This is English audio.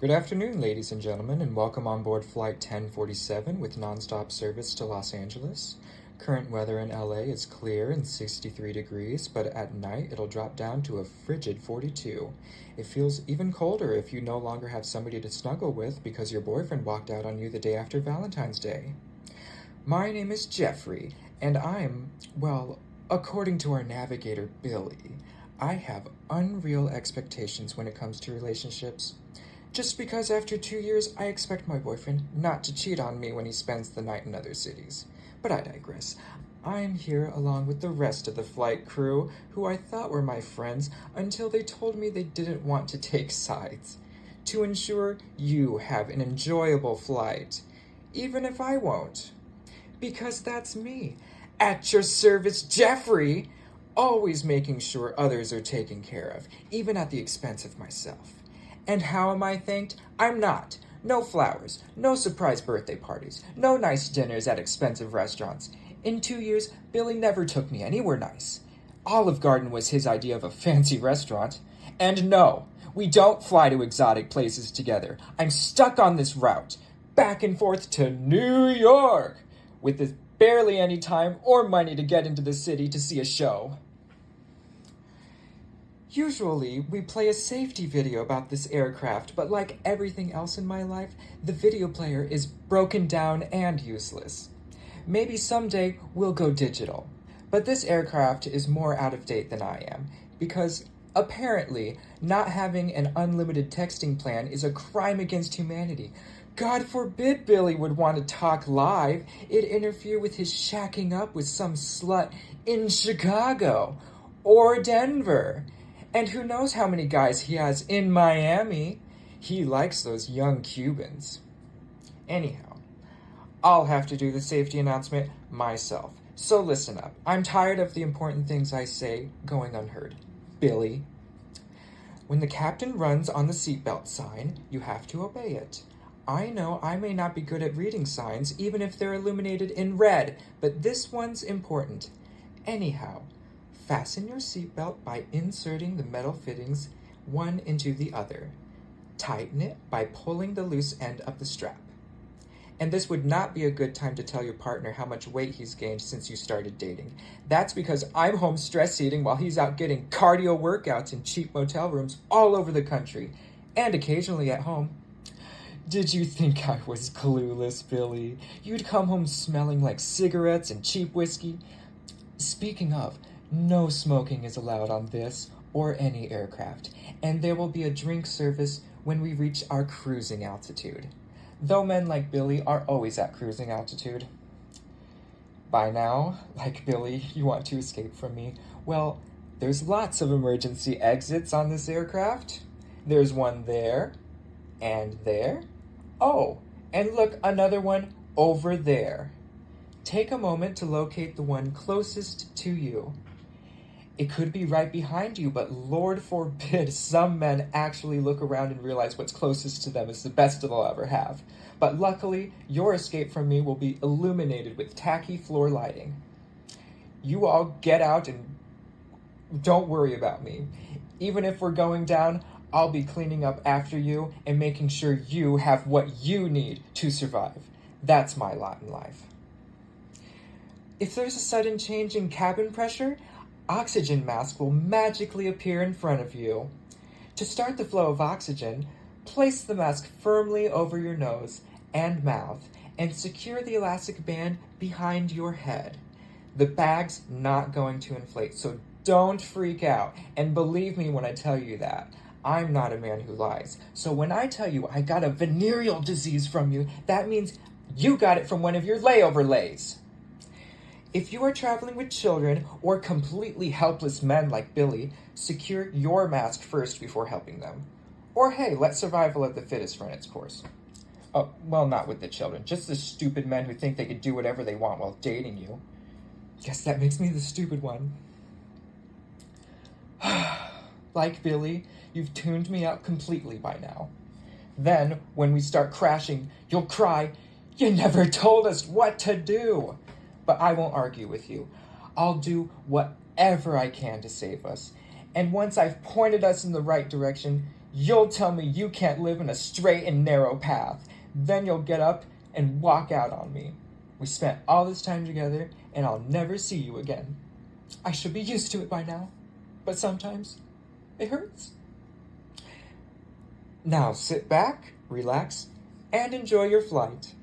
Good afternoon, ladies and gentlemen, and welcome on board Flight 1047 with nonstop service to Los Angeles. Current weather in LA is clear and 63 degrees, but at night it'll drop down to a frigid 42. It feels even colder if you no longer have somebody to snuggle with because your boyfriend walked out on you the day after Valentine's Day. My name is Jeffrey, and according to our navigator, Billy, I have unreal expectations when it comes to relationships. Just because after 2 years, I expect my boyfriend not to cheat on me when he spends the night in other cities. But I digress. I'm here along with the rest of the flight crew, who I thought were my friends until they told me they didn't want to take sides. To ensure you have an enjoyable flight, even if I won't. Because that's me. At your service, Jeffrey! Always making sure others are taken care of, even at the expense of myself. And how am I thanked? I'm not. No flowers, no surprise birthday parties, no nice dinners at expensive restaurants. In 2 years, Billy never took me anywhere nice. Olive Garden was his idea of a fancy restaurant. And no, we don't fly to exotic places together. I'm stuck on this route, back and forth to New York, with barely any time or money to get into the city to see a show. Usually, we play a safety video about this aircraft, but like everything else in my life, the video player is broken down and useless. Maybe someday we'll go digital, but this aircraft is more out of date than I am, because apparently, not having an unlimited texting plan is a crime against humanity. God forbid Billy would want to talk live. It'd interfere with his shacking up with some slut in Chicago or Denver. And who knows how many guys he has in Miami. He likes those young Cubans. Anyhow, I'll have to do the safety announcement myself. So listen up. I'm tired of the important things I say going unheard. Billy. When the captain runs on the seatbelt sign, you have to obey it. I know I may not be good at reading signs, even if they're illuminated in red, but this one's important. Anyhow, fasten your seatbelt by inserting the metal fittings one into the other. Tighten it by pulling the loose end of the strap. And this would not be a good time to tell your partner how much weight he's gained since you started dating. That's because I'm home stress eating while he's out getting cardio workouts in cheap motel rooms all over the country, and occasionally at home. Did you think I was clueless, Billy? You'd come home smelling like cigarettes and cheap whiskey? Speaking of, no smoking is allowed on this or any aircraft, and there will be a drink service when we reach our cruising altitude. Though men like Billy are always at cruising altitude. By now, like Billy, you want to escape from me. Well, there's lots of emergency exits on this aircraft. There's one there, and there. Oh, and look, another one over there. Take a moment to locate the one closest to you. It could be right behind you, but Lord forbid some men actually look around and realize what's closest to them is the best they'll ever have. But luckily, your escape from me will be illuminated with tacky floor lighting. You all get out and don't worry about me. Even if we're going down, I'll be cleaning up after you and making sure you have what you need to survive. That's my lot in life. If there's a sudden change in cabin pressure, oxygen mask will magically appear in front of you. To start the flow of oxygen, place the mask firmly over your nose and mouth and secure the elastic band behind your head. The bag's not going to inflate, so don't freak out. And believe me when I tell you that. I'm not a man who lies. So when I tell you I got a venereal disease from you, that means you got it from one of your layover lays. If you are traveling with children or completely helpless men like Billy, secure your mask first before helping them. Or hey, let survival of the fittest run its course. Oh, well, not with the children. Just the stupid men who think they can do whatever they want while dating you. Guess that makes me the stupid one. Like Billy, you've tuned me out completely by now. Then, when we start crashing, you'll cry, "You never told us what to do!" But I won't argue with you. I'll do whatever I can to save us. And once I've pointed us in the right direction, You'll tell me you can't live in a straight and narrow path. Then you'll get up and walk out on me. We spent all this time together, and I'll never see you again. I should be used to it by now, but sometimes it hurts. Now sit back, relax, and enjoy your flight.